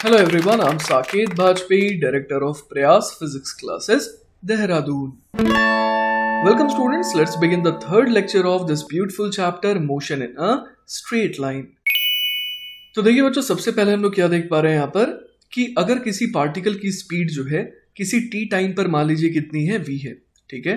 Hello everyone, I'm Saket Bajpayee, Director of Prayas Physics Classes, Dehradun. Welcome students, let's begin the third lecture of this beautiful chapter, Motion in a Straight Line. तो देखिए बच्चों, सबसे पहले हम लोग क्या देख पा रहे हैं यहाँ पर कि अगर किसी पार्टिकल की स्पीड जो है किसी t टाइम पर मान लीजिए कितनी है v है, ठीक है,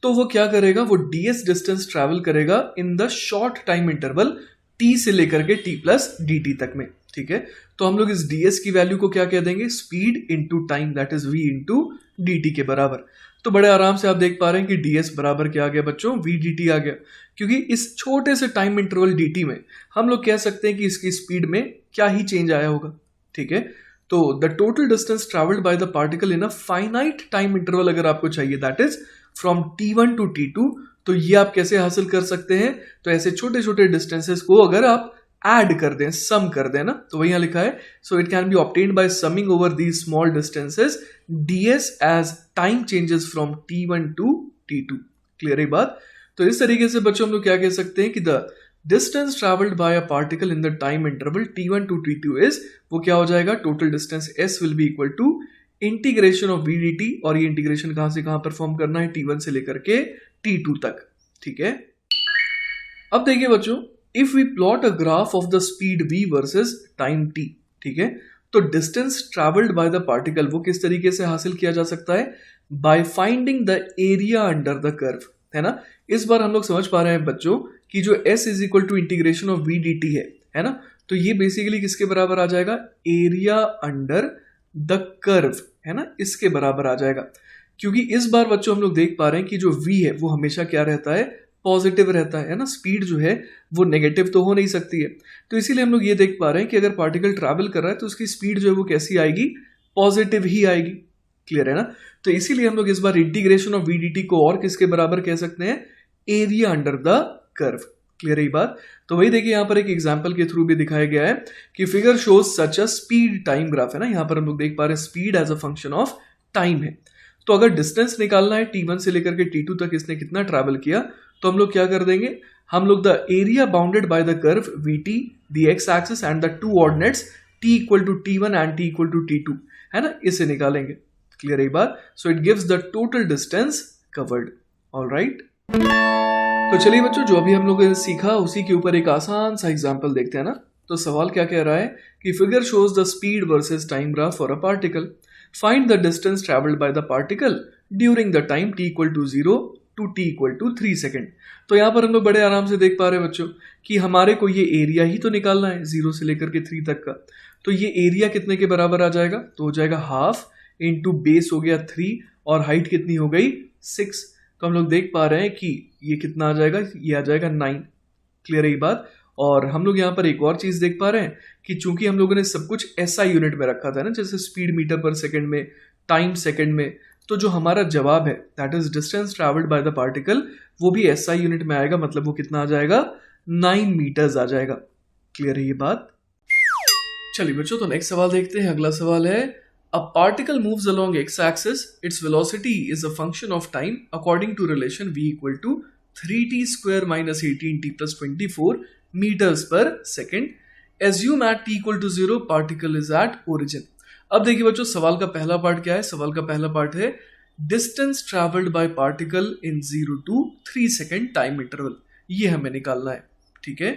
तो वो क्या करेगा, वो ds डिस्टेंस ट्रैवल करेगा in the short time interval t से लेकर के t प्लस dt तक में, ठीक है। तो हम लोग इस ds की वैल्यू को क्या कह देंगे, speed into time, that is v into dt के बराबर। तो बड़े आराम से आप देख पा रहे हैं कि ds बराबर क्या आ गया बच्चों, v dt आ गया, क्योंकि इस छोटे से टाइम इंटरवल dt में हम लोग कह सकते हैं कि इसकी स्पीड में क्या ही चेंज आया होगा, ठीक है। तो the total distance travelled by the particle in a finite time interval अगर आपको चाहिए, that is from t1 to t2, तो ये आप कैसे हासिल कर सकते हैं, तो ऐसे छोटे छोटे डिस्टेंसेस को अगर आप ऐड कर दें, सम कर दें ना, तो वही यहां लिखा है, so it can be obtained by summing over these small distances ds as time changes from t1 to t2। Clear है बात। तो इस तरीके से बच्चों हम लोग क्या कह सकते हैं कि the distance travelled by a particle in the time interval t1 to t2 is, वो क्या हो जाएगा, total distance s will be equal to integration of v dt, और ये इंटीग्रेशन कहां से कहां परफॉर्म करना है, t1 से लेकर के t2 तक, ठीक है। अब देखिए बच्चों, if we plot a graph of the speed v versus time t, ठीक है, तो distance travelled by the particle वो किस तरीके से हासिल किया जा सकता है, by finding the area under the curve, है ना। इस बार हम लोग समझ पा रहे हैं बच्चों कि जो s is equal to integration of v dt है ना, तो ये बेसिकली किसके बराबर आ जाएगा, एरिया अंडर द कर्व, है ना, इसके बराबर आ जाएगा। क्योंकि इस बार बच्चों हम लोग देख पा रहे हैं कि जो v है वो हमेशा क्या रहता है, पॉजिटिव रहता है ना, स्पीड जो है वो नेगेटिव तो हो नहीं सकती है। तो इसीलिए हम लोग ये देख पा रहे हैं कि अगर पार्टिकल ट्रैवल कर रहा है तो उसकी स्पीड जो है वो कैसी आएगी, पॉजिटिव ही आएगी। क्लियर है ना। तो इसीलिए हम लोग इस बार इंटीग्रेशन ऑफ v dt को और किसके बराबर कह सकते हैं, area under the curve. Clear है ये बात। तो वही देखिए यहाँ पर एक एग्जांपल के थ्रू भी दिखाया गया है कि figure shows such a speed time graph, है ना। यहाँ पर हम लोग देख पा रहे हैं speed as a function of time है। तो अगर डिस्टेंस निकालना है t1 से लेकर के t2 तक इसने कितना ट्रैवल किया, तो हम लोग क्या कर देंगे, हम लोग the area bounded by the curve vt, the X axis and the two ordinates t equal to t1 and t equal to t2, है ना, इसे निकालेंगे। क्लियर है बात। So it gives the total distance covered. Alright, तो चलिए बच्चों, जो अभी हम लोगों ने सीखा उसी के ऊपर एक आसान सा एग्जांपल देखते हैं ना। तो सवाल क्या कह रहा है कि figure shows the speed versus time graph for a particle, find the distance travelled by the particle during the time t equal to 0 to t equal to 3 second. तो यहाँ पर हम लोग बड़े आराम से देख पा रहे हैं बच्चों कि हमारे को ये एरिया ही तो निकालना है 0 से लेकर के 3 तक का। तो ये एरिया कितने के बराबर आ जाएगा, तो हो जाएगा हाफ इंटू बेस हो गया 3 और हाइट कितनी हो गई 6। तो हम लोग देख पा रहे हैं कि ये कितना आ जाएगा, ये आ जाएगा 9। क्लियर है ये बात। और हम लोग यहाँ पर एक और चीज देख पा रहे हैं कि चूंकि हम लोगों ने सब कुछ SI यूनिट में रखा था ना, जैसे स्पीड मीटर पर सेकंड में, टाइम सेकंड में, तो जो हमारा जवाब है that is distance travelled by the particle वो भी SI यूनिट में आएगा, मतलब वो कितना आ जाएगा, 9 मीटर्स आ जाएगा। क्लियर है ये बात। चलिए बच्चों, तो नेक्स्ट सवाल देखते हैं। अगला सवाल है, a particle moves along x-axis, its velocity is a function of time according to relation v equal to 3t square minus 18t plus 24 meters per second. Assume at t equal to 0 particle is at origin. अब देखिए बच्चों, सवाल का पहला part क्या है, सवाल का पहला पार्ट है distance travelled bye particle in 0 to 3 second time interval, ये हमें निकालना है, ठीक है।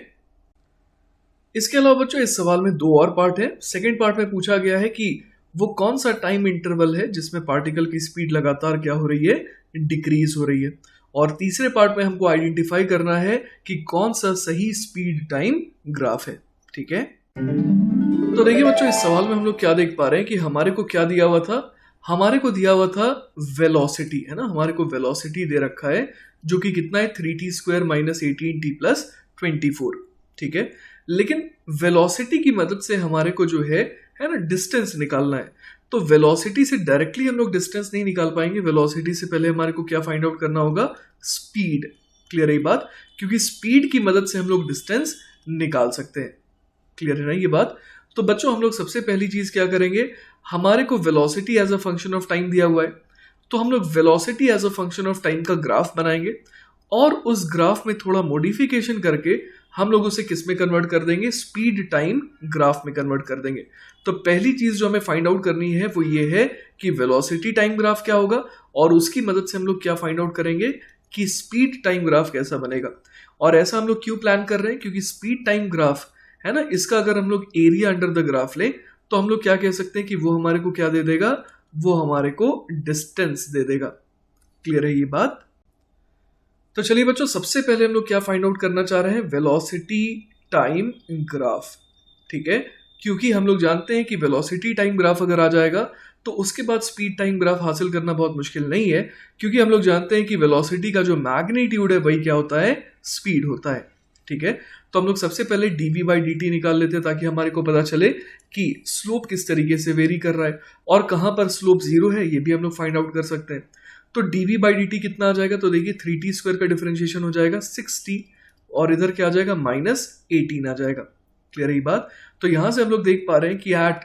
इसके अलावा बच्चों इस सवाल में दो और पार्ट है। सेकेंड पार्ट में पूछा गया है कि वो कौन सा टाइम इंटरवल है जिसमें पार्टिकल की स्पीड लगातार क्या हो रही है, डिक्रीज हो रही है। और तीसरे पार्ट में हमको आइडेंटिफाई करना है कि कौन सा सही स्पीड टाइम ग्राफ है, ठीक है। तो देखिए बच्चों, इस सवाल में हम लोग क्या देख पा रहे हैं कि हमारे को क्या दिया हुआ था, हमारे को दिया हुआ था वेलोसिटी, है ना, हमारे को वेलोसिटी दे रखा है जो कि कितना है 3t square minus 18t plus 24, ठीक है। लेकिन वेलोसिटी की मदद से हमारे को जो है ना डिस्टेंस निकालना है। तो वेलोसिटी से डायरेक्टली हम लोग डिस्टेंस नहीं निकाल पाएंगे, वेलोसिटी से पहले हमारे को क्या फाइंड आउट करना होगा, स्पीड। क्लियर है ये बात, क्योंकि स्पीड की मदद से हम लोग डिस्टेंस निकाल सकते हैं। क्लियर है ना ये बात। तो बच्चों हम लोग सबसे पहली चीज क्या करेंगे, हमारे को velocity as a function of time दिया हुआ है, तो हम लोग velocity as a function of time का ग्राफ बनाएंगे और उस ग्राफ में थोड़ा मॉडिफिकेशन करके हम लोग उसे किस में कन्वर्ट कर देंगे, स्पीड टाइम ग्राफ में कन्वर्ट कर देंगे। तो पहली चीज जो हमें फाइंड आउट करनी है वो ये है कि वेलोसिटी टाइम ग्राफ क्या होगा, और उसकी मदद से हम लोग क्या फाइंड आउट करेंगे कि स्पीड टाइम ग्राफ कैसा बनेगा। और ऐसा हम लोग क्यों प्लान कर रहे हैं, क्योंकि स्पीड टाइम ग्राफ है ना, इसका अगर हम लोग एरिया अंडर द ग्राफ लें तो हम लोग क्या कह सकते हैं कि वो हमारे को क्या दे देगा, वो हमारे को डिस्टेंस दे देगा। क्लियर है ये बात। तो चलिए बच्चों, सबसे पहले हम लोग क्या फाइंड आउट करना चाह रहे हैं, वेलोसिटी टाइम ग्राफ। ठीक है, क्योंकि हम लोग जानते हैं कि वेलोसिटी टाइम ग्राफ अगर आ जाएगा तो उसके बाद स्पीड टाइम ग्राफ हासिल करना बहुत मुश्किल नहीं है, क्योंकि हम लोग जानते हैं कि वेलोसिटी का जो मैग्नीट्यूड है वही क्या होता है, स्पीड होता है। ठीक है, तो हम लोग सबसे पहले dv/dt निकाल लेते हैं ताकि हमारे को पता चले कि स्लोप किस तरीके से वेरी कर रहा है और कहां पर स्लोप जीरो है, ये भी हम लोग फाइंड आउट कर सकते हैं। तो dv/dt कितना आ जाएगा, तो देखिए 3t² का डिफरेंशिएशन हो जाएगा 6t, और इधर क्या आ जाएगा, -18 आ जाएगा। क्लियर है ये बात। तो यहां से हम लोग देख पा रहे हैं कि एट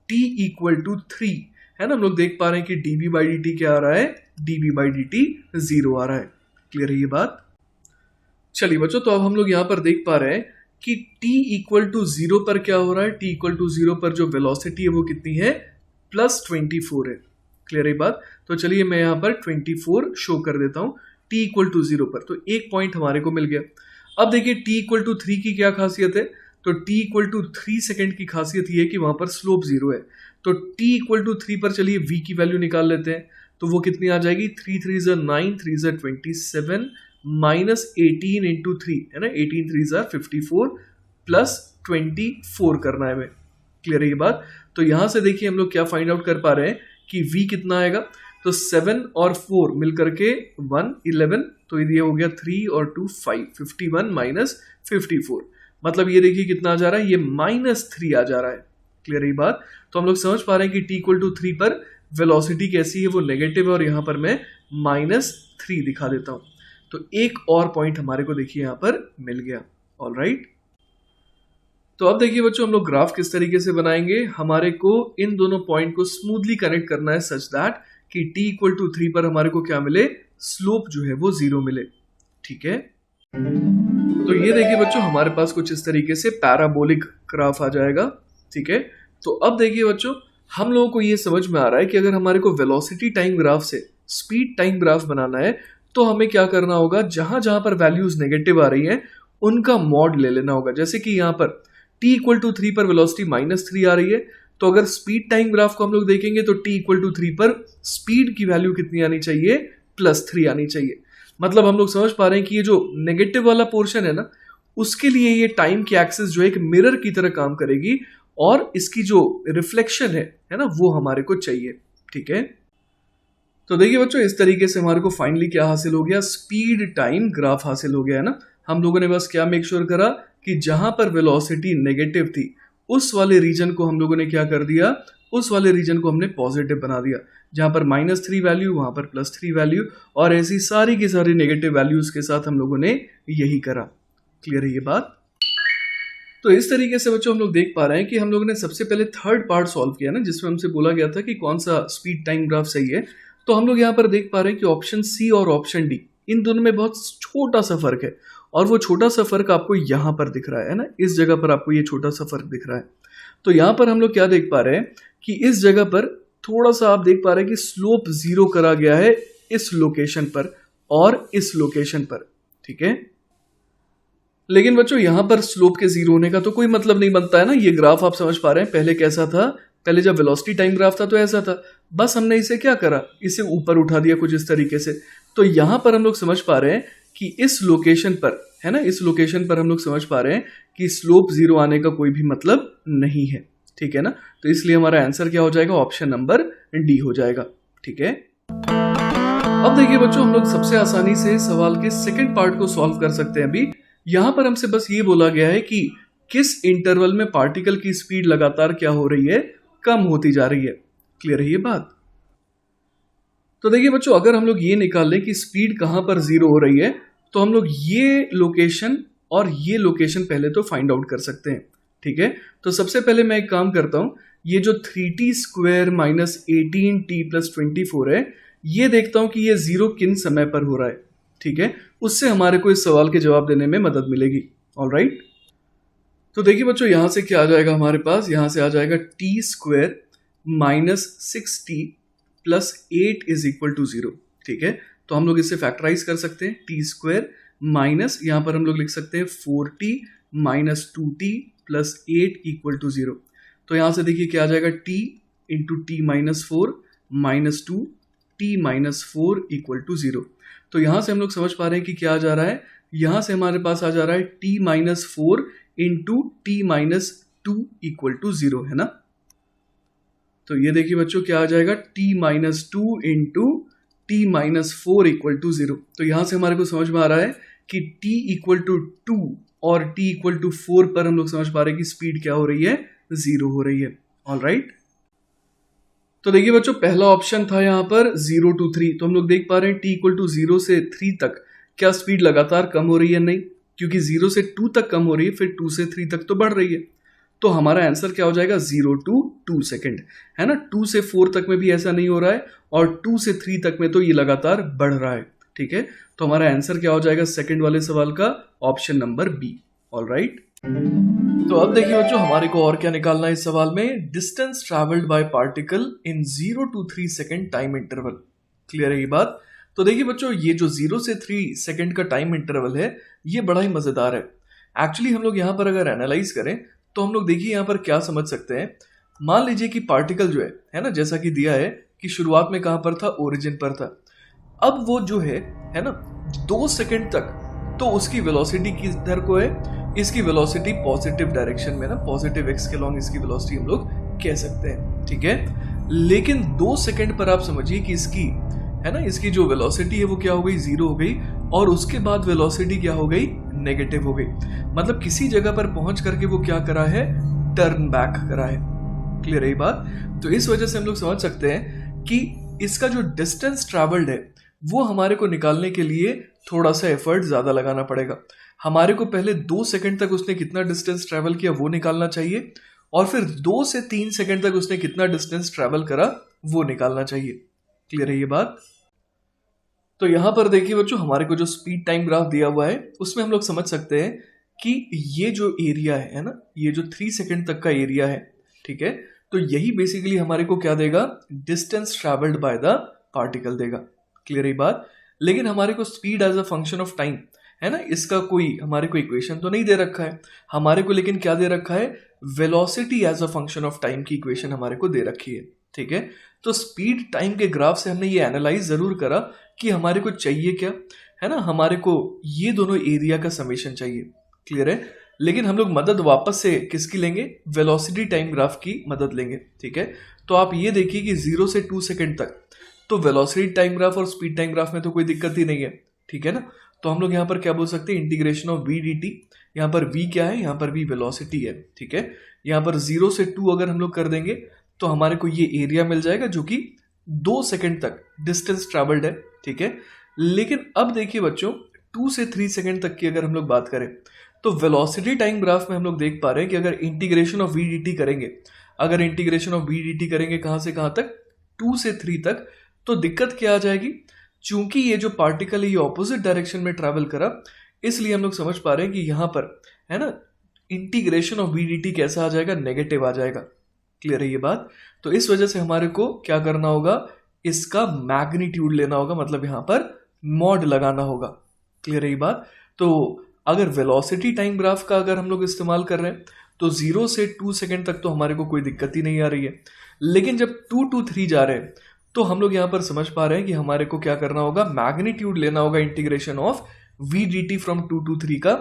t = 3 है ना, हम लोग देख पा रहे हैं कि dv/dt क्या आ रहा है, dv/dt 0 आ रहा है। क्लियर है ये बात। चलिए बच्चों, तो अब हम लोग यहां पर देख पा रहे हैं कि t = 0 पर क्या हो रहा है, t = 0 पर जो वेलोसिटी है वो कितनी है, +24 है। क्लियर है बात। तो चलिए मैं यहाँ पर 24 शो कर देता हूँ t = 0 पर, तो एक पॉइंट हमारे को मिल गया। अब देखिए t = 3 की क्या खासियत है, तो t = 3 सेकेंड की खासियत ये है कि वहां पर स्लोप 0 है। तो t = 3 पर चलिए v की वैल्यू निकाल लेते हैं, तो वो कितनी आ जाएगी, 3 3 = 9, 3 = 27 -18 × 3 है ना, 18 3 = 54 +24 करना है हमें। क्लियर है ये बात। तो यहां से देखिए हम लोग क्या फाइंड आउट कर पा रहे हैं कि v कितना आएगा, तो 7 और 4 मिलकर के 1 11, तो ये हो गया 3 और 2 5, 51 - 54, मतलब ये देखिए कितना आ जा रहा है, ये -3 आ जा रहा है। क्लियर है ये बात। तो हम लोग समझ पा रहे हैं कि t = 3 पर वेलोसिटी कैसी है, वो नेगेटिव है, और यहाँ पर मैं -3 दिखा देता हूँ। तो एक और पॉइंट हमारे को देखिए यहाँ पर मिल गया। All right. तो अब देखिए बच्चों, हम लोग ग्राफ किस तरीके से बनाएंगे, हमारे को इन दोनों पॉइंट को स्मूथली कनेक्ट करना है सच दैट कि t = 3 पर हमारे को क्या मिले, स्लोप जो है वो 0 मिले। ठीक है, तो ये देखिए बच्चों, हमारे पास कुछ इस तरीके से पैराबोलिक ग्राफ आ जाएगा। ठीक है, तो अब देखिए बच्चों, हम लोगों को ये समझ में आ रहा है कि अगर हमारे को वेलोसिटी टाइम ग्राफ से स्पीड टाइम ग्राफ बनाना है तो हमें क्या करना होगा, जहां जहां पर वैल्यूज नेगेटिव आ रही हैं उनका मॉड ले लेना होगा। जैसे कि यहाँ पर t = 3 पर वेलोसिटी -3 आ रही है, तो अगर स्पीड टाइम ग्राफ को हम लोग देखेंगे तो t = 3 पर स्पीड की वैल्यू कितनी आनी चाहिए, +3 आनी चाहिए। मतलब हम लोग समझ पा रहे हैं कि ये जो नेगेटिव वाला पोर्शन है ना, उसके लिए ये टाइम की एक्सिस जो है एक मिरर की तरह काम करेगी, और इसकी जो रिफ्लेक्शन है ना, वो हमारे को चाहिए। ठीक है, तो देखिए बच्चों, इस तरीके से हमारे को फाइनली क्या हासिल हो गया, स्पीड टाइम ग्राफ हासिल हो गया है ना। हम लोगों ने बस क्या मेक श्योर करा कि जहां पर वेलोसिटी नेगेटिव थी उस वाले रीजन को हम लोगों ने क्या कर दिया, उस वाले रीजन को हमने पॉजिटिव बना दिया। जहां पर -3 वैल्यू वहां पर +3 वैल्यू, और ऐसी सारी की सारी नेगेटिव वैल्यूज के साथ हम लोगों ने यही करा। क्लियर है ये बात। तो इस तरीके से बच्चों हम लोग देख पा रहे हैं कि हम लोगों ने सबसे पहले थर्ड पार्ट सॉल्व किया ना, जिसमें हमसे बोला गया था कि कौन सा स्पीड टाइम ग्राफ सही है। तो हम लोग यहाँ पर देख पा रहे हैं कि ऑप्शन सी और ऑप्शन डी, इन दोनों में बहुत छोटा सा फर्क है, और वो छोटा सा फर्क आपको यहाँ पर दिख रहा है ना, इस जगह पर आपको ये छोटा सा फर्क दिख रहा है। तो यहाँ पर हम लोग क्या देख पा रहे हैं कि इस जगह पर थोड़ा सा आप देख पा रहे हैं कि स्लोप 0 करा गया है इस लोकेशन पर और इस लोकेशन पर। ठीक है, लेकिन बच्चों यहाँ पर स्लोप के 0 होने का तो कोई मतलब नहीं बनता है ना। ये ग्राफ आप समझ पा रहे हैं पहले कैसा था, पहले जब वेलोसिटी टाइम ग्राफ था तो ऐसा था, बस हमने इसे क्या करा, इसे ऊपर उठा दिया कुछ इस तरीके से। तो यहाँ पर हम लोग समझ पा रहे हैं कि इस लोकेशन पर है ना, इस लोकेशन पर हम लोग समझ पा रहे हैं कि स्लोप 0 आने का कोई भी मतलब नहीं है। ठीक है ना, तो इसलिए हमारा आंसर क्या हो जाएगा, ऑप्शन नंबर डी हो जाएगा। ठीक है, अब देखिए बच्चों, हम लोग सबसे आसानी से सवाल के सेकंड पार्ट को सॉल्व कर सकते हैं। अभी यहां पर हमसे बस ये बोला गया है कि किस इंटरवल में पार्टिकल की स्पीड लगातार क्या हो रही है, कम होती जा रही है। क्लियर है ये बात। तो देखिए बच्चों, अगर हम लोग ये निकाल लें कि स्पीड कहां पर 0 हो रही है, तो हम लोग ये लोकेशन और ये लोकेशन पहले तो फाइंड आउट कर सकते हैं। ठीक है, तो सबसे पहले मैं एक काम करता हूं, ये जो 3t² - 18t + 24 है, ये देखता हूं कि ये 0 किन समय पर हो रहा है। ठीक है, उससे हमारे को इस सवाल के जवाब देने में मदद मिलेगी। ऑलराइट, तो देखिए बच्चों यहाँ से क्या आ जाएगा हमारे पास, यहाँ से आ जाएगा t square minus 6t plus 8 is equal to 0। ठीक है, तो हम लोग इसे फैक्टराइज कर सकते हैं। टी स्क्वायर माइनस यहाँ पर हम लोग लिख सकते हैं 4t minus 2t plus 8 equal to 0। तो यहाँ से देखिए क्या आ जाएगा, t into t minus 4 minus 2 t minus 4 equal to 0। तो यहाँ से हम लोग समझ पा रहे हैं कि क्या आ जा रहा है, यहाँ से हमारे पास आ जा रहा है t minus 4 into t minus 2 equal to 0, है ना। तो ये देखिए बच्चों क्या आ जाएगा, t minus 2 into t minus 4 equal to 0। तो यहाँ से हमारे को समझ में आ रहा है कि t इक्वल टू 2 और t इक्वल टू 4 पर हम लोग समझ पा रहे हैं कि स्पीड क्या हो रही है, 0 हो रही है। ऑलराइट, तो देखिए बच्चों पहला ऑप्शन था यहाँ पर 0 to 3, तो हम लोग देख पा रहे हैं t इक्वल टू 0 से 3 तक क्या स्पीड लगातार कम हो रही है, नहीं, क्योंकि 0 से 2 तक कम हो रही है, फिर 2 से 3 तक तो बढ़ रही है। तो हमारा आंसर क्या हो जाएगा, 0 to 2 सेकेंड, है ना। 2 से 4 तक में भी ऐसा नहीं हो रहा है और 2 से 3 तक में तो ये लगातार बढ़ रहा है। ठीक है, तो हमारा आंसर क्या हो जाएगा सेकंड वाले सवाल का, ऑप्शन नंबर बी। ऑलराइट, तो अब देखिए बच्चों हमारे को और क्या निकालना है इस सवाल में, distance travelled bye particle in 0 to 3 second time interval. Clear है ये बात। तो देखिए बच्चों ये जो 0 से 3 सेकेंड का टाइम इंटरवल है ये बड़ा ही मजेदार है। एक्चुअली हम लोग यहाँ पर अगर एनालाइज करें तो हम लोग देखिए यहाँ पर क्या समझ सकते हैं। मान लीजिए कि पार्टिकल जो है ना, जैसा कि दिया है कि शुरुआत में कहाँ पर था, ओरिजिन पर था। अब वो जो है ना 2 सेकेंड तक तो उसकी वेलोसिटी किधर को है, इसकी वेलोसिटी पॉजिटिव डायरेक्शन में ना, पॉजिटिव एक्स के लॉन्ग इसकी वेलोसिटी हम लोग कह सकते हैं। ठीक है, लेकिन 2 सेकेंड पर आप समझिए कि इसकी है ना, इसकी जो वेलोसिटी है वो क्या हो गई, 0 हो गई, और उसके बाद वेलोसिटी क्या हो गई, नेगेटिव हो गई। मतलब किसी जगह पर पहुंच करके वो क्या करा है, टर्न बैक करा है। क्लियर है ये बात। तो इस वजह से हम लोग समझ सकते हैं कि इसका जो डिस्टेंस ट्रैवल्ड है वो हमारे को निकालने के लिए थोड़ा सा एफर्ट ज्यादा लगाना पड़ेगा। हमारे को पहले 2 सेकंड तक उसने कितना डिस्टेंस ट्रैवल किया वो निकालना चाहिए, और फिर 2 से 3 सेकंड तक उसने कितना डिस्टेंस ट्रैवल करा वो निकालना चाहिए। क्लियर है ये बात। तो यहां पर देखिए बच्चों हमारे को जो स्पीड टाइम ग्राफ दिया हुआ है उसमें हम लोग समझ सकते हैं कि ये जो एरिया है ना, ये जो 3 सेकंड तक का एरिया है, ठीक है, तो यही बेसिकली हमारे को क्या देगा, distance travelled by the particle देगा। क्लियर है बात। लेकिन हमारे को speed as a function of time है ना, इसका कोई हमारे को इक्वेशन तो नहीं दे रखा है हमारे को, लेकिन क्या दे रखा है, velocity as a function of time की इक्वेशन हमारे को दे रखी है। ठीक है, तो स्पीड टाइम के ग्राफ से हमने ये एनालाइज जरूर करा कि हमारे को चाहिए क्या, है ना, हमारे को ये दोनों एरिया का समेशन चाहिए। क्लियर है, लेकिन हम लोग मदद वापस से किसकी लेंगे, वेलोसिटी टाइम ग्राफ की मदद लेंगे। ठीक है, तो आप ये देखिए कि 0 से 2 सेकंड तक तो वेलोसिटी टाइम ग्राफ और स्पीड टाइम ग्राफ में तो कोई दिक्कत ही नहीं है। ठीक है ना, तो हम लोग यहाँ पर क्या बोल सकते हैं, इंटीग्रेशन ऑफ v dt। यहाँ पर v क्या है, यहाँ पर v वेलोसिटी है। ठीक है, यहाँ पर 0 से 2 अगर हम लोग कर देंगे तो हमारे को ये एरिया मिल जाएगा जो कि 2 सेकंड तक डिस्टेंस ट्रैवल्ड है। ठीक है, लेकिन अब देखिए बच्चों 2 से 3 सेकंड तक की अगर हम लोग बात करें तो वेलोसिटी टाइम ग्राफ में हम लोग देख पा रहे हैं कि अगर इंटीग्रेशन ऑफ v dt करेंगे, अगर इंटीग्रेशन ऑफ v dt करेंगे कहां से कहां तक, 2 से 3 तक, तो दिक्कत क्या आ जाएगी, चूंकि ये जो पार्टिकल है ये ऑपोजिट डायरेक्शन में ट्रैवल करा, इसलिए हम लोग समझ पा रहे हैं कि यहां पर है ना इंटीग्रेशन ऑफ v dt कैसा आ जाएगा, नेगेटिव आ जाएगा। क्लियर है ये बात। तो इस वजह से हमारे को क्या करना होगा, इसका मैग्नीट्यूड लेना होगा, मतलब यहां पर मॉड लगाना होगा। क्लियर है ये बात। तो अगर वेलोसिटी टाइम ग्राफ का अगर हम लोग इस्तेमाल कर रहे हैं तो 0 से 2 सेकंड तक तो हमारे को कोई दिक्कत ही नहीं आ रही है, लेकिन जब 2 to 3 जा रहे हैं तो हम लोग यहां पर समझ पा रहे हैं कि हमारे को क्या करना होगा, मैग्नीट्यूड लेना होगा integration of v dt from 2 to 3 का,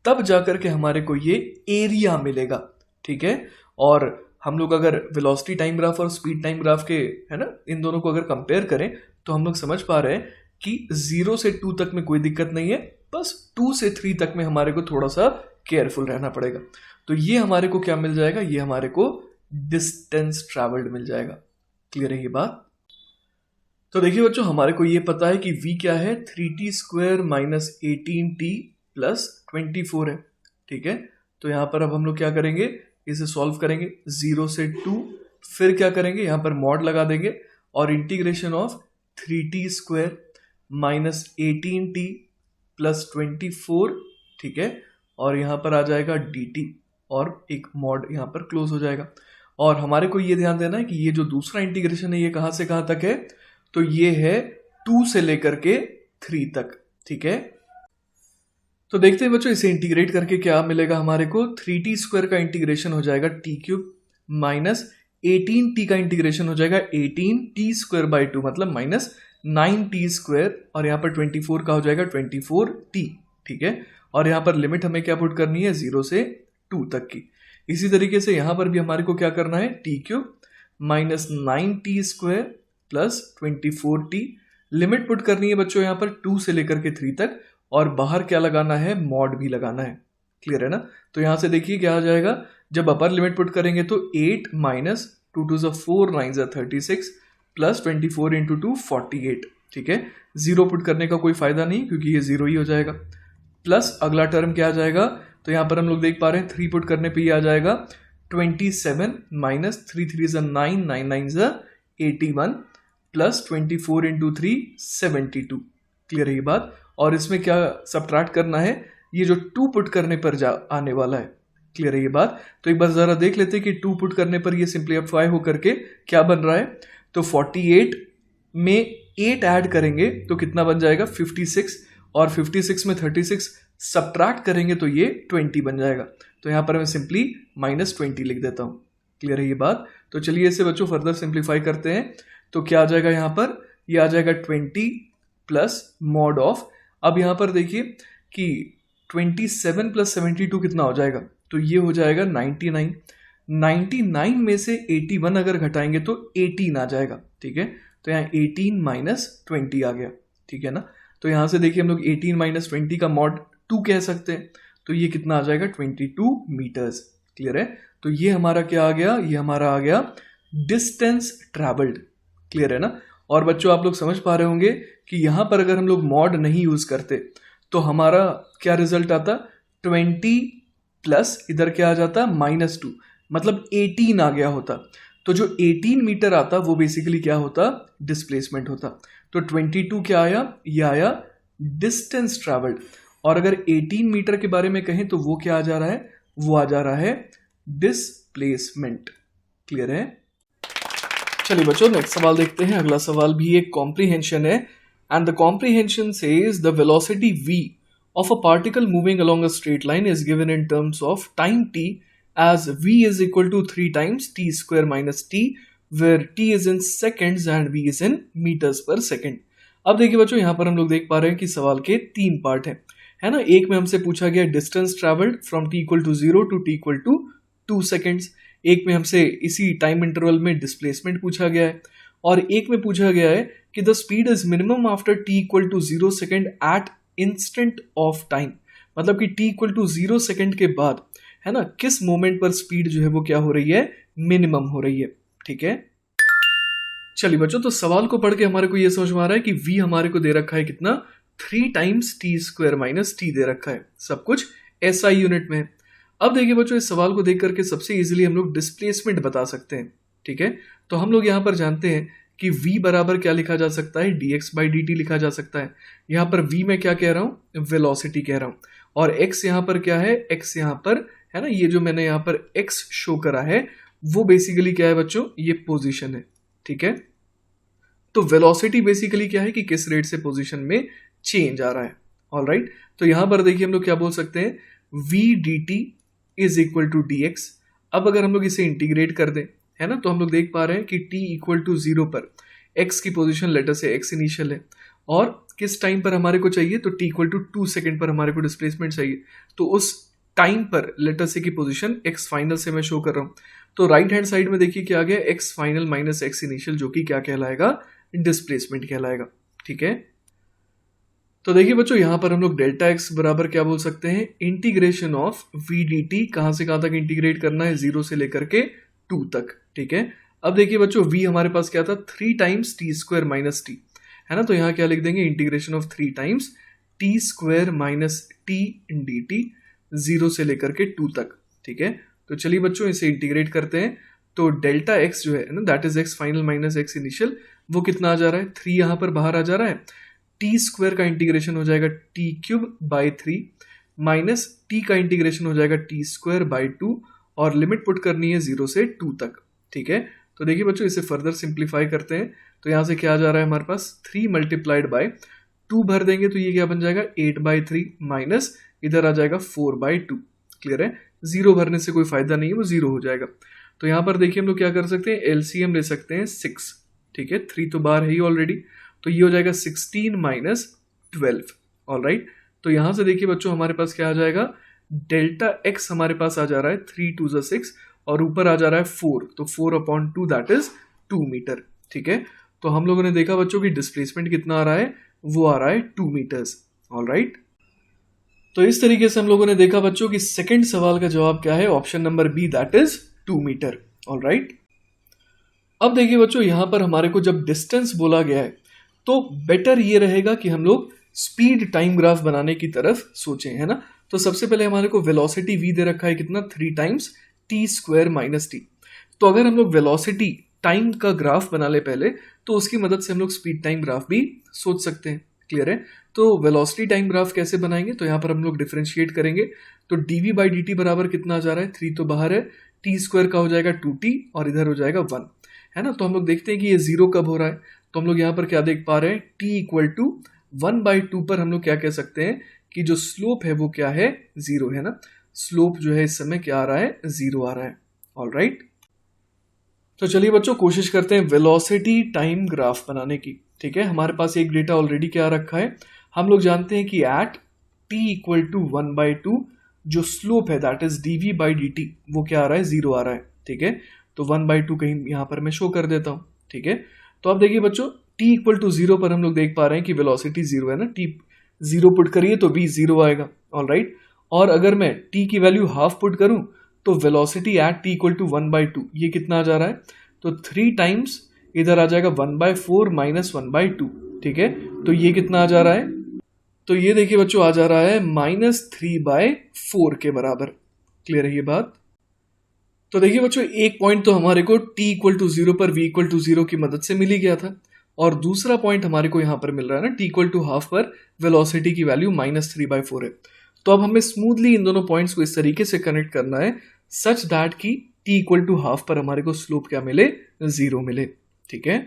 तब जाकर के हमारे को ये एरिया मिलेगा। ठीक है, और हम लोग अगर वेलोसिटी टाइम ग्राफ और स्पीड टाइम ग्राफ के है ना इन दोनों को अगर कंपेयर करें तो हम लोग समझ पा रहे हैं कि 0 से 2 तक में कोई दिक्कत नहीं है, बस 2 से 3 तक में हमारे को थोड़ा सा केयरफुल रहना पड़ेगा। तो ये हमारे को क्या मिल जाएगा, ये हमारे को डिस्टेंस ट्रैवल्ड मिल जाएगा। क्लियर है ये बात। तो देखिए बच्चों हमारे को ये पता है कि v क्या है, 3t square minus 18t plus 24 है। ठीक है, तो यहाँ पर अब हम लोग क्या करेंगे, इसे सॉल्व करेंगे 0 से 2, फिर क्या करेंगे, यहाँ पर मॉड लगा देंगे और integration of 3t square minus 18t plus 24, ठीक है, और यहाँ पर आ जाएगा dt और एक मॉड यहाँ पर क्लोज हो जाएगा। और हमारे को ये ध्यान देना है कि ये जो दूसरा इंटीग्रेशन है ये कहाँ से कहाँ तक है, तो ये है 2 से लेकर के 3 तक, ठीक है। तो देखते हैं बच्चों इसे इंटीग्रेट करके क्या मिलेगा हमारे को। 3t स्क्वायर का इंटीग्रेशन हो जाएगा t क्यूब माइनस 18t का इंटीग्रेशन हो जाएगा 18t स्क्वायर बाई 2 मतलब माइनस 9t स्क्वायर, और यहाँ पर 24 का हो जाएगा 24t, ठीक है। और यहाँ पर लिमिट हमें क्या पुट करनी है, 0 से 2 तक की। इसी तरीके से यहाँ पर भी हमारे को क्या करना है, t cube minus 9t square plus 24t, limit put करनी है बच्चों यहाँ पर 2 से लेकर के 3 तक, और बाहर क्या लगाना है, मॉड भी लगाना है, क्लियर है ना। तो यहाँ से देखिए क्या आ जाएगा, जब अपर लिमिट पुट करेंगे तो 8 माइनस 2 2 4 9 36 प्लस 24 इंटू 2 48, ठीक है। जीरो पुट करने का कोई फायदा नहीं क्योंकि ये जीरो ही हो जाएगा। प्लस अगला टर्म क्या आ जाएगा, तो यहाँ पर हम लोग देख पा रहे हैं 3 पुट करने पे ये आ जाएगा 27 माइनस 3 3 9 9 9 81 प्लस 24 इंटू 3 72, क्लियर है ये बात। और इसमें क्या सबट्रैक्ट करना है, ये जो 2 पुट करने पर आने वाला है, क्लियर है ये बात। तो एक बार जरा देख लेते हैं कि 2 पुट करने पर ये सिंप्लीफाई होकर के क्या बन रहा है। तो 48 में 8 ऐड करेंगे तो कितना बन जाएगा, 56, और 56 में 36 सबट्रैक्ट करेंगे तो ये 20 बन जाएगा। तो यहाँ पर मैं सिंपली माइनस 20 लिख देता हूँ, क्लियर है ये बात। तो चलिए इसे बच्चों फर्दर सिंप्लीफाई करते हैं। तो क्या आ जाएगा यहाँ पर, ये आ जाएगा 20 प्लस मॉड ऑफ, अब यहाँ पर देखिए कि 27 प्लस 72 कितना हो जाएगा, तो ये हो जाएगा 99। 99 में से 81 अगर घटाएंगे तो 18 आ जाएगा, ठीक है। तो यहाँ 18 माइनस 20 आ गया, ठीक है ना। तो यहाँ से देखिए हम लोग 18 माइनस 20 का मॉड 2 कह सकते हैं, तो ये कितना आ जाएगा 22 मीटर्स, क्लियर है। तो ये हमारा क्या आ गया, ये हमारा आ गया डिस्टेंस ट्रैवल्ड, क्लियर है ना। और बच्चों आप लोग समझ पा रहे होंगे कि यहाँ पर अगर हम लोग मॉड नहीं यूज करते तो हमारा क्या रिजल्ट आता, 20 प्लस इधर क्या आ जाता -2, मतलब 18 आ गया होता। तो जो 18 मीटर आता वो बेसिकली क्या होता, डिस्प्लेसमेंट होता। तो 22 क्या आया, ये आया डिस्टेंस ट्रैवल्ड। और अगर 18 मीटर के बारे में कहें तो वो क्या आ जा रहा है, वो आ जा रहा है डिस्प्लेसमेंट, क्लियर है। चलिए बच्चों नेक्स्ट सवाल देखते हैं। अगला सवाल भी एक कॉम्प्रीहेंशन है, and the comprehension says the velocity v of a particle moving along a straight line is given in terms of time t as v is equal to 3 times t square minus t, where t is in seconds and v is in meters per second। अब देखिए बच्चों यहाँ पर हम लोग देख पा रहे हैं कि सवाल के 3 पार्ट हैं, है ना। एक में हमसे पूछा गया distance travelled from t equal to 0 to t equal to 2 seconds, एक में हमसे इसी टाइम इंटरवल में डिस्प्लेसमेंट पूछा गया है, और एक में पूछा गया है कि the speed is minimum after t equal to 0 second at instant of time, मतलब कि t इक्वल टू 0 सेकेंड के बाद, है ना, किस मोमेंट पर स्पीड जो है वो क्या हो रही है, मिनिमम हो रही है, ठीक है। चलिए बच्चों तो सवाल को पढ़ के हमारे को ये समझ में आ रहा है कि v हमारे को दे रखा है कितना, 3 times T square minus T दे रखा है, सब कुछ SI यूनिट में है। अब देखिए बच्चों इस सवाल को देख करके सबसे इजीली हम लोग डिस्प्लेसमेंट बता सकते हैं, ठीक है। तो हम लोग यहाँ पर जानते हैं कि v बराबर क्या लिखा जा सकता है, dx बाई dt लिखा जा सकता है। यहाँ पर v में क्या कह रहा हूँ, वेलोसिटी कह रहा हूँ, और x यहाँ पर क्या है, x यहाँ पर है ना, ये जो मैंने यहाँ पर x शो करा है वो बेसिकली क्या है बच्चों, ये पोजीशन है, ठीक है। तो वेलोसिटी बेसिकली क्या है कि किस रेट से पोजीशन में चेंज आ रहा है, ऑलराइट। तो यहाँ पर देखिए हम लोग क्या बोल सकते हैं, v dt is equal to dx। अब अगर हम लोग इसे इंटीग्रेट कर दें, है ना, तो हम लोग देख पा रहे हैं कि t इक्वल टू 0 पर x की पोजीशन लेटर से x इनिशियल है, और किस टाइम पर हमारे को चाहिए, तो t इक्वल टू 2 सेकेंड पर हमारे को डिस्प्लेसमेंट चाहिए। तो उस टाइम पर लेटर से की पोजीशन x फाइनल से मैं शो कर रहा हूँ। तो राइट हैंड साइड में देखिए क्या आ गया, x final minus x initial, जो कि क्या कहलाएगा, डिस्प्लेसमेंट कहलाएगा, ठीक है। तो देखिए बच्चों यहाँ पर हम लोग डेल्टा x बराबर क्या बोल सकते हैं, इंटीग्रेशन ऑफ v dt, कहाँ से कहाँ तक इंटीग्रेट करना है, 0 से लेकर के 2 तक, ठीक है। अब देखिए बच्चों v हमारे पास क्या था, 3 times T square minus T, है ना। तो यहाँ क्या लिख देंगे, integration of 3 times T square minus T D T, 0 से लेकर के 2 तक, ठीक है। तो चलिए बच्चों इसे इंटीग्रेट करते हैं। तो डेल्टा x जो है ना, that is x final minus x initial, वो कितना आ जा रहा है, 3 यहाँ पर बाहर आ जा रहा है, टी स्क्वायर का इंटीग्रेशन हो जाएगा T cube by 3 minus t का इंटीग्रेशन हो जाएगा टी स्क्वायर बाई 2 और लिमिट पुट करनी है 0 से 2 तक। ठीक है, तो देखिए बच्चों इसे फर्दर सिंप्लीफाई करते हैं तो यहाँ से क्या आ जा रहा है हमारे पास 3 मल्टीप्लाइड बाय 2 भर देंगे तो ये क्या बन जाएगा 8/3 माइनस इधर आ जाएगा 4/2। क्लियर है, 0 भरने से कोई फायदा नहीं है, वो 0 हो जाएगा। तो यहाँ पर देखिए हम लोग क्या कर सकते हैं, एलसीएम ले सकते हैं 6। ठीक है, 3 तो बाहर है ही ऑलरेडी, तो ये हो जाएगा 16 माइनस 12। ऑलराइट, तो यहाँ से देखिए बच्चों हमारे पास क्या आ जाएगा, डेल्टा एक्स हमारे पास आ जा रहा है 3 2 ज़ा 6 और ऊपर आ जा रहा है 4, तो 4/2 दैट इज 2 मीटर। ठीक है, तो हम लोगों ने देखा बच्चों की डिस्प्लेसमेंट कितना आ रहा है, वो आ रहा है 2 मीटर्स। ऑलराइट, तो इस तरीके से हम लोगों ने देखा बच्चों कि सेकंड सवाल का जवाब क्या है, option number B that is 2 metre. Alright, अब देखिए बच्चों यहां पर हमारे को जब डिस्टेंस बोला गया है तो बेटर ये रहेगा कि हम लोग स्पीड टाइम ग्राफ बनाने की तरफ सोचें, है ना। तो सबसे पहले हमारे को वेलोसिटी v दे रखा है कितना, 3 times T square minus T. तो अगर हम लोग वेलोसिटी टाइम का ग्राफ बना ले पहले तो उसकी मदद से हम लोग स्पीड टाइम ग्राफ भी सोच सकते हैं। क्लियर है, तो वेलोसिटी टाइम ग्राफ कैसे बनाएंगे, तो यहाँ पर हम लोग डिफरेंशिएट करेंगे तो dv बाई dt बराबर कितना आ जा रहा है, 3 तो बाहर है, टी स्क्वायर का हो जाएगा 2t और इधर हो जाएगा 1, है ना। तो हम लोग देखते हैं कि ये 0 कब हो रहा है, तो हम लोग यहाँ पर क्या देख पा रहे हैं, t इक्वल टू 1/2 पर हम लोग क्या कह सकते हैं कि जो स्लोप है वो क्या है, 0 है ना। स्लोप जो है इस समय क्या आ रहा है, 0 आ रहा है। ऑलराइट, तो चलिए बच्चों कोशिश करते हैं वेलोसिटी टाइम ग्राफ बनाने की। ठीक है, हमारे पास एक डेटा ऑलरेडी क्या रखा है, हम लोग जानते हैं कि एट t इक्वल टू 1/2 जो स्लोप है that is dv by dt वो क्या आ रहा है, 0 आ रहा है। ठीक है, तो 1/2 कहीं यहाँ पर मैं शो कर देता हूँ। ठीक है, तो अब देखिए बच्चों t इक्वल टू 0 पर हम लोग देख पा रहे हैं कि वेलोसिटी 0 है ना, t 0 पुट करिए तो v 0 आएगा। ऑलराइट, और अगर मैं t की वैल्यू हाफ पुट करूं तो velocity at t equal to 1/2 ये कितना आ जा रहा है, तो 3 टाइम्स इधर आ जाएगा 1/4 माइनस 1/2। ठीक है, तो ये कितना आ जा रहा है, तो ये देखिए बच्चों आ जा रहा है -3/4 के बराबर। क्लियर है ये बात। तो देखिए बच्चों एक पॉइंट तो हमारे को t इक्वल टू 0 पर v इक्वल टू 0 की मदद से मिल ही गया था, और दूसरा पॉइंट हमारे को यहाँ पर मिल रहा है ना, t इक्वल टू हाफ पर वेलोसिटी की वैल्यू -3/4 है। तो अब हमें स्मूथली इन दोनों पॉइंट्स को इस तरीके से कनेक्ट करना है सच दैट कि t इक्वल टू हाफ पर हमारे को स्लोप क्या मिले, 0 मिले। ठीक है,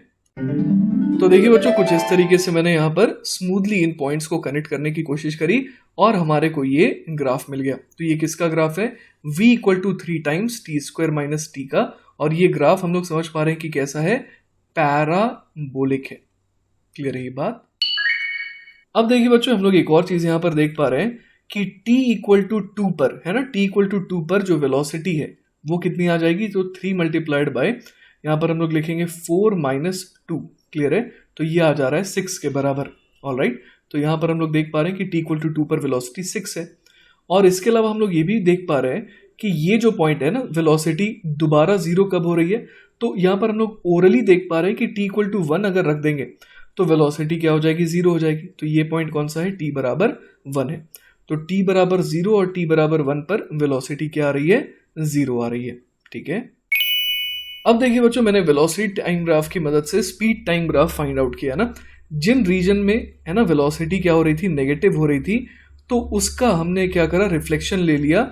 तो देखिए बच्चों कुछ इस तरीके से मैंने यहाँ पर स्मूथली इन पॉइंट्स को कनेक्ट करने की कोशिश करी और हमारे को ये ग्राफ मिल गया। तो ये किसका ग्राफ है, v equal to 3 times T square minus t का, और ये ग्राफ हम लोग समझ पा रहे हैं कि कैसा है, पैराबोलिक है। क्लियर है ये बात। अब देखिए बच्चों हम लोग एक और चीज यहाँ पर देख पा रहे हैं कि t इक्वल टू 2 पर, है ना, t इक्वल टू 2 पर जो वेलोसिटी है वो कितनी आ जाएगी, तो 3 मल्टीप्लाइड बाय यहाँ पर हम लोग लिखेंगे 4 माइनस 2। क्लियर है, तो ये आ जा रहा है 6 के बराबर। ऑलराइट, तो यहाँ पर हम लोग देख पा रहे हैं कि t इक्वल टू 2 पर वेलोसिटी 6 है, और इसके अलावा हम लोग ये भी देख पा रहे हैं कि ये जो पॉइंट है ना, वेलोसिटी दोबारा 0 कब हो रही है, तो यहाँ पर हम लोग ओरली देख पा रहे हैं कि t इक्वल टू 1 अगर रख देंगे तो वेलोसिटी क्या हो जाएगी, 0 हो जाएगी। तो ये पॉइंट कौन सा है, t बराबर 1 है। तो t बराबर 0 और t बराबर 1 पर वेलोसिटी क्या आ रही है, 0 आ रही है। ठीक है, अब देखिए बच्चों मैंने वेलोसिटी टाइम ग्राफ की मदद से speed time graph find out किया ना। जिन रीजन में है ना वेलोसिटी क्या हो रही थी, नेगेटिव हो रही थी, तो उसका हमने क्या करा, रिफ्लेक्शन ले लिया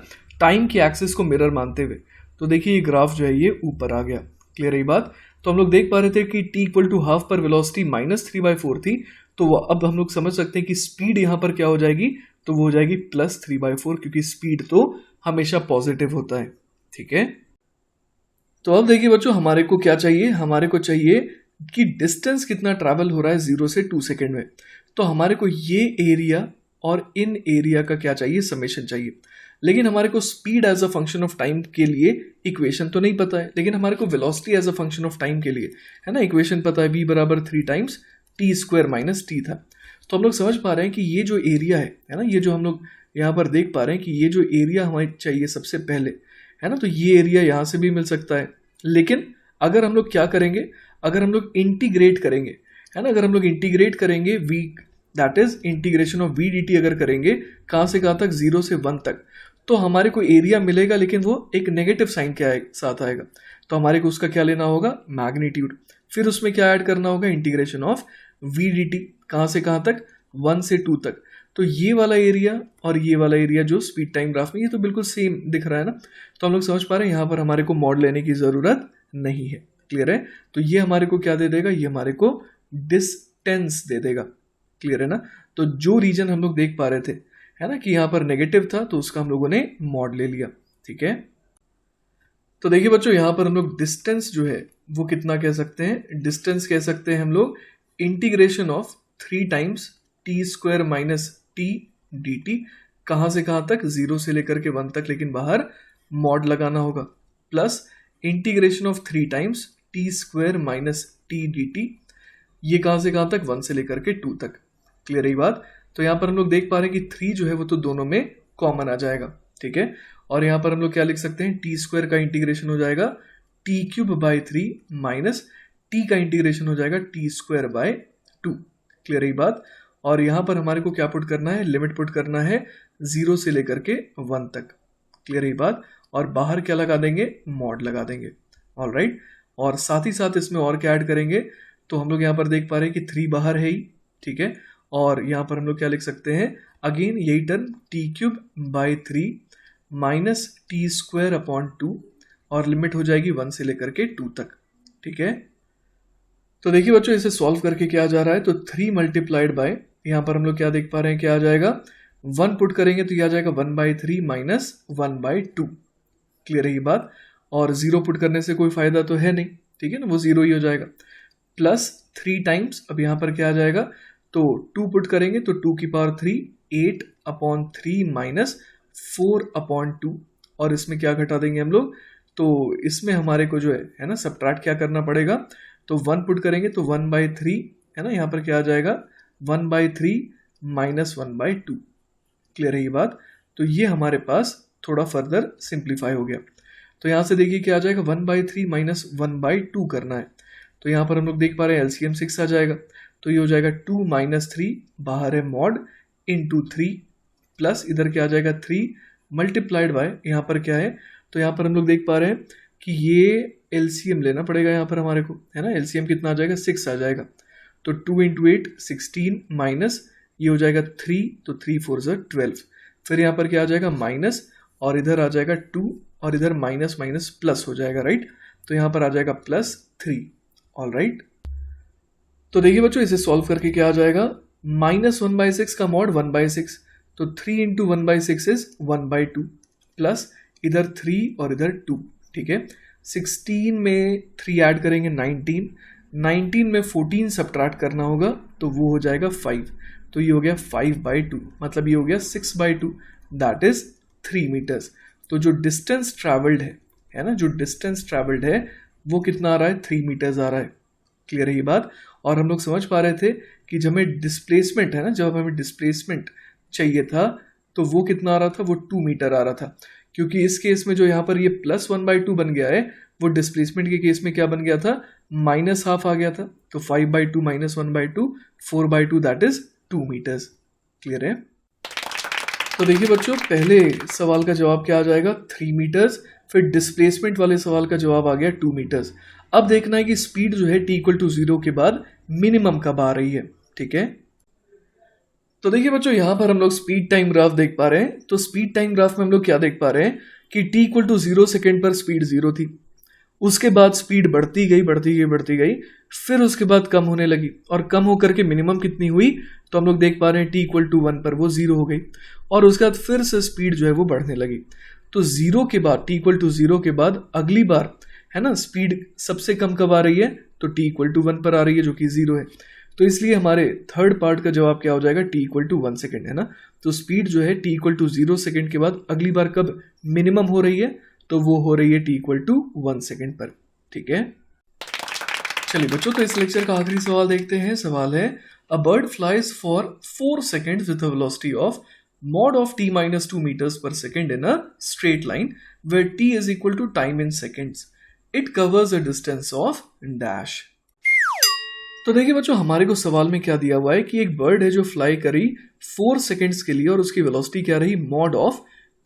टाइम की एक्सिस को मिरर मानते हुए। तो देखिए ये ग्राफ जो है ये ऊपर आ गया। क्लियर है ये बात। तो हम लोग देख पा रहे थे कि t इक्वल टू हाफ पर वेलोसिटी -3/4 थी, तो अब हम लोग समझ सकते हैं कि स्पीड यहाँ पर क्या हो जाएगी, तो वो हो जाएगी +3/4, क्योंकि स्पीड तो हमेशा पॉजिटिव होता है। ठीक है, तो अब देखिए बच्चों हमारे को क्या चाहिए, हमारे को चाहिए कि डिस्टेंस कितना ट्रैवल हो रहा है 0 से 2 सेकेंड में। तो हमारे को ये एरिया और इन एरिया का क्या चाहिए, समेशन चाहिए। लेकिन हमारे को speed as a function of time के लिए इक्वेशन तो नहीं पता है, लेकिन हमारे को velocity as a function of time के लिए है ना इक्वेशन पता है, v बराबर 3 times T square minus T था। तो हम लोग समझ पा रहे हैं कि ये जो एरिया है ना, ये जो हम लोग यहाँ पर देख पा रहे हैं कि ये जो एरिया हमें चाहिए सबसे पहले, है ना, तो ये एरिया यहाँ से भी मिल सकता है। लेकिन अगर हम लोग क्या करेंगे, अगर हम लोग इंटीग्रेट करेंगे, है ना, अगर हम लोग इंटीग्रेट करेंगे v that is integration of v dt अगर करेंगे कहाँ से कहाँ तक, 0 से 1 तक, तो हमारे को एरिया मिलेगा, लेकिन वो एक नेगेटिव साइन के साथ आएगा। तो हमारे को उसका क्या लेना होगा, मैग्नीट्यूड। फिर उसमें क्या ऐड करना होगा, integration of v d t, कहाँ से कहाँ तक, 1 से 2 तक। तो ये वाला एरिया और ये वाला एरिया जो स्पीड टाइम ग्राफ में, ये तो बिल्कुल सेम दिख रहा है ना। तो हम लोग समझ पा रहे हैं यहाँ पर हमारे को मॉड लेने की ज़रूरत नहीं है। क्लियर है। तो ये हमारे को क्या दे देगा, ये हमारे को डिस्टेंस दे देगा। क्लियर है ना। तो जो रीजन हम लोग देख पा रहे थे, है ना, कि यहाँ पर नेगेटिव था, तो उसका हम लोगों ने मॉड ले लिया। ठीक है। तो देखिए बच्चों, यहाँ पर हम लोग डिस्टेंस जो है वो कितना कह सकते हैं, डिस्टेंस कह सकते हैं हम लोग integration of 3 times T square minus T D t, कहाँ से कहाँ तक, 0 से लेकर के 1 तक, लेकिन बाहर मॉड लगाना होगा, plus integration of 3 times T square minus T D T, ये कहाँ से कहाँ तक, 1 से लेकर के 2 तक। क्लियर है ये बात। तो यहाँ पर हम लोग देख पा रहे हैं कि 3 जो है वो तो दोनों में कॉमन आ जाएगा। ठीक है। और यहाँ पर हम लोग क्या लिख सकते हैं, टी स्क्वायर का इंटीग्रेशन हो जाएगा T cube by 3 minus t का इंटीग्रेशन हो जाएगा टी स्क्वायर बाय 2। क्लियर है ये बात। और यहाँ पर हमारे को क्या पुट करना है, लिमिट पुट करना है 0 से लेकर के 1 तक। क्लियर है ये बात। और बाहर क्या लगा देंगे, मॉड लगा देंगे। All right. और साथ ही साथ इसमें और क्या ऐड करेंगे, तो हम लोग यहाँ पर देख पा रहे हैं कि 3 बाहर है ही। ठीक है। और यहाँ पर हम लोग क्या लिख सकते हैं, अगेन यही term T cube by 3 minus T square upon 2, और लिमिट हो जाएगी 1 से लेकर के 2 तक। ठीक है। तो देखिए बच्चों, इसे सॉल्व करके क्या आ जा रहा है, तो 3 मल्टीप्लाइड बाय, यहाँ पर हम लोग क्या देख पा रहे हैं, क्या आ जाएगा, 1 पुट करेंगे तो ये आ जाएगा 1/3 माइनस 1/2। क्लियर है ये बात। और 0 पुट करने से कोई फायदा तो है नहीं। ठीक है ना, वो 0 ही हो जाएगा। प्लस 3 टाइम्स, अब यहाँ पर क्या आ जाएगा, तो 2 पुट करेंगे तो 2 की पावर 3, 8/3 माइनस 4/2, और इसमें क्या घटा देंगे हम लोग, तो इसमें हमारे को जो है ना, सबट्रैक्ट क्या करना पड़ेगा, तो 1 पुट करेंगे तो 1/3, है ना, यहाँ पर क्या आ जाएगा 1/3 माइनस 1/2। क्लियर है ये बात। तो ये हमारे पास थोड़ा फर्दर सिंप्लीफाई हो गया। तो यहाँ से देखिए क्या आ जाएगा, 1/3 माइनस 1/2 करना है। तो यहाँ पर हम लोग देख पा रहे हैं एलसीएम 6 आ जाएगा, तो ये हो जाएगा 2 माइनस 3, बाहर है मॉड, इंटू 3, प्लस इधर क्या आ जाएगा 3 मल्टीप्लाइड बाय, यहाँ पर क्या है, तो यहाँ पर हम लोग देख पा रहे हैं कि ये एलसीएम लेना पड़ेगा यहाँ पर हमारे को, है ना। एलसीएम कितना आ जाएगा, 6 आ जाएगा। तो 2 इंटू 8 16 माइनस ये हो जाएगा 3, तो 3 4 ज़ा 12। फिर यहाँ पर क्या आ जाएगा माइनस, और इधर आ जाएगा 2, और इधर माइनस माइनस प्लस हो जाएगा, राइट। तो यहाँ पर आ जाएगा +3। All right. तो देखिए बच्चों, इसे सॉल्व करके क्या आ जाएगा, -1/6 का मॉड 1/6, तो 3 इंटू 1/6 इज 1/2, प्लस इधर 3 और इधर 2। ठीक है। 16 में 3 ऐड करेंगे 19, 19 में 14 सब्ट्रैक्ट करना होगा, तो वो हो जाएगा 5। तो ये हो गया 5/2, मतलब ये हो गया 6/2, दैट इज 3 मीटर्स। तो जो डिस्टेंस ट्रैवल्ड है ना, जो डिस्टेंस ट्रैवल्ड है वो कितना आ रहा है, 3 मीटर्स आ रहा है। क्लियर है ये बात। और हम लोग समझ पा रहे थे कि जब हमें डिस्प्लेसमेंट है ना, जब हमें डिस्प्लेसमेंट चाहिए था, तो वो कितना आ रहा था, वो 2 मीटर आ रहा था। क्योंकि इस केस में जो यहाँ पर ये +1/2 बन गया है, वो डिस्प्लेसमेंट के केस में क्या बन गया था, -½ आ गया था। तो 5/2 minus 1/2, 4/2, that is 2 metres. Clear है। तो देखिए बच्चों, पहले सवाल का जवाब क्या आ जाएगा, 3 मीटर्स। फिर डिस्प्लेसमेंट वाले सवाल का जवाब आ गया 2 मीटर्स। अब देखना है कि स्पीड जो है t=0 के बाद मिनिमम कब आ रही है। ठीक है। तो देखिए बच्चों, यहाँ पर हम लोग स्पीड टाइम ग्राफ देख पा रहे हैं। तो स्पीड टाइम ग्राफ में हम लोग क्या देख पा रहे हैं कि t=0 सेकेंड पर स्पीड 0 थी, उसके बाद स्पीड बढ़ती गई बढ़ती गई बढ़ती गई, फिर उसके बाद कम होने लगी, और कम होकर के मिनिमम कितनी हुई, तो हम लोग देख पा रहे हैं t=1 पर वो 0 हो गई, और उसके बाद फिर से स्पीड जो है वो बढ़ने लगी। तो 0 के बाद, t=0 के बाद अगली बार, है ना, स्पीड सबसे कम कब आ रही है, तो t=1 पर आ रही है, जो कि 0 है। तो इसलिए हमारे थर्ड पार्ट का जवाब क्या हो जाएगा, t=1 सेकेंड, है ना। तो स्पीड जो है t=0 सेकेंड के बाद अगली बार कब मिनिमम हो रही है, तो वो हो रही है t=1 सेकेंड पर। ठीक है। चलिए बच्चों, तो इस लेक्चर का आखिरी सवाल देखते हैं। सवाल है, a bird flies for 4 seconds with a velocity of mod of t-2 meters per second in a straight line where t is equal to time in seconds. It covers a distance of dash. तो देखिए बच्चों, हमारे को सवाल में क्या दिया हुआ है कि एक बर्ड है जो फ्लाई करी 4 सेकेंड्स के लिए, और उसकी वेलोसिटी क्या रही, mod of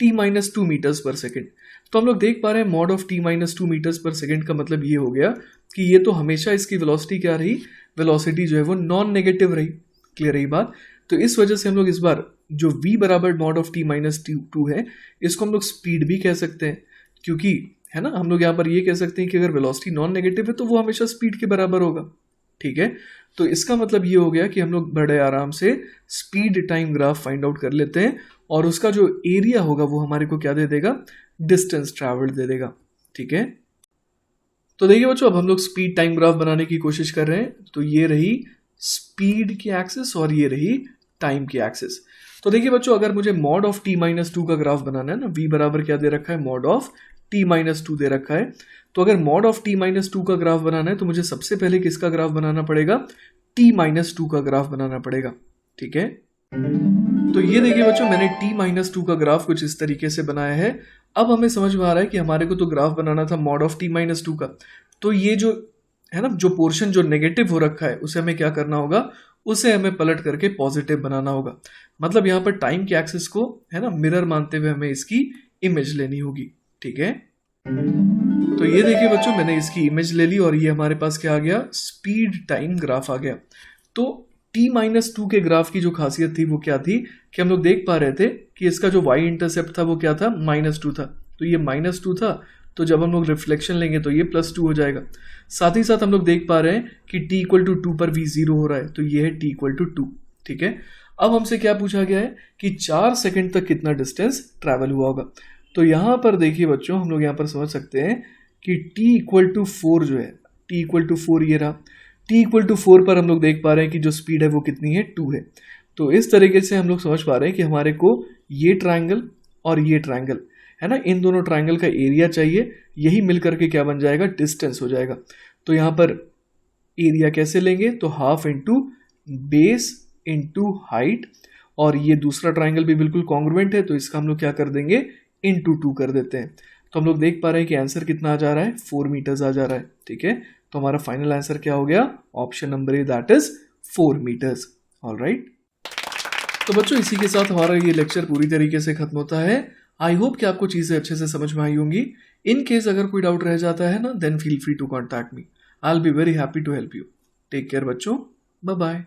t-2 मीटर्स पर सेकेंड। तो हम लोग देख पा रहे हैं मॉड ऑफ t-2 मीटर्स पर सेकेंड का मतलब ये हो गया कि ये तो हमेशा इसकी वेलोसिटी क्या रही, वेलोसिटी जो है वो नॉन नेगेटिव रही। क्लियर रही बात। तो इस वजह से हम लोग इस बार जो v बराबर मॉड ऑफ t-2 है इसको हम लोग स्पीड भी कह सकते हैं, क्योंकि है ना हम लोग यहाँ पर ये कह सकते हैं कि अगर वेलोसिटी नॉन नेगेटिव है तो वो हमेशा स्पीड के बराबर होगा। ठीक है, तो इसका मतलब ये हो गया कि हम लोग बड़े आराम से speed time graph find out कर लेते हैं और उसका जो एरिया होगा वो हमारे को क्या दे देगा, डिस्टेंस ट्रैवल्ड दे देगा। ठीक है, तो देखिए बच्चों अब हम लोग स्पीड टाइम ग्राफ बनाने की कोशिश कर रहे हैं। तो ये रही स्पीड की एक्सिस और ये रही टाइम की एक्सिस। तो देखिए बच्चों अगर मुझे मॉड ऑफ t-2 का ग्राफ बनाना है ना, v बराबर क्या दे रखा है, मॉड ऑफ t-2 दे रखा है। तो अगर मॉड ऑफ t-2 का ग्राफ बनाना है तो मुझे सबसे पहले किसका ग्राफ बनाना पड़ेगा, t-2 का ग्राफ बनाना पड़ेगा। ठीक है, तो ये देखिए बच्चों मैंने t-2 का ग्राफ कुछ इस तरीके से बनाया है। अब हमें समझ में आ रहा है कि हमारे को तो ग्राफ बनाना था मॉड ऑफ t-2 का, तो ये जो है ना जो पोर्शन जो नेगेटिव हो रखा है उसे हमें क्या करना होगा, उसे हमें पलट करके पॉजिटिव बनाना होगा। मतलब यहाँ पर टाइम की एक्सिस को है ना मिरर मानते हुए हमें इसकी इमेज लेनी होगी। ठीक है, तो ये देखिए बच्चों मैंने इसकी इमेज ले ली और ये हमारे पास क्या आ गया, स्पीड टाइम ग्राफ आ गया। तो t-2 के ग्राफ की जो खासियत थी वो क्या थी कि हम लोग देख पा रहे थे कि इसका जो y इंटरसेप्ट था वो क्या था, -2 था। तो ये -2 था, तो जब हम लोग रिफ्लेक्शन लेंगे तो ये +2 हो जाएगा। साथ ही साथ हम लोग देख पा रहे हैं कि t=2 पर v 0 हो रहा है, तो ये है t=2। ठीक है, अब हमसे क्या पूछा गया है कि 4 सेकंड तक कितना डिस्टेंस ट्रैवल हुआ होगा। तो यहाँ पर देखिए बच्चों हम लोग यहाँ पर समझ सकते हैं कि t=4 जो है, t=4 ये रहा। t=4 पर हम लोग देख पा रहे हैं कि जो स्पीड है वो कितनी है, 2 है। तो इस तरीके से हम लोग समझ पा रहे हैं कि हमारे को ये ट्रायंगल और ये ट्रायंगल है ना, इन दोनों ट्रायंगल का एरिया चाहिए, यही मिल करके क्या बन जाएगा, डिस्टेंस हो जाएगा। तो यहाँ पर एरिया कैसे लेंगे, तो half into base into height, और ये दूसरा ट्रायंगल भी बिल्कुल कॉन्ग्रुएंट है तो इसका हम लोग क्या कर देंगे, इंटू 2 कर देते हैं। तो हम लोग देख पा रहे हैं कि आंसर कितना आ जा रहा है, 4 मीटर्स आ जा रहा है। ठीक है, तो हमारा फाइनल आंसर क्या हो गया, option number A that is 4 metres. Alright, तो बच्चों इसी के साथ हमारा ये लेक्चर पूरी तरीके से खत्म होता है। आई होप कि आपको चीज़ें अच्छे से समझ में आई होंगी। इन केस अगर कोई डाउट रह जाता है ना, then feel free to contact me, I will be very happy to help you. Take care बच्चों, बाय बाय।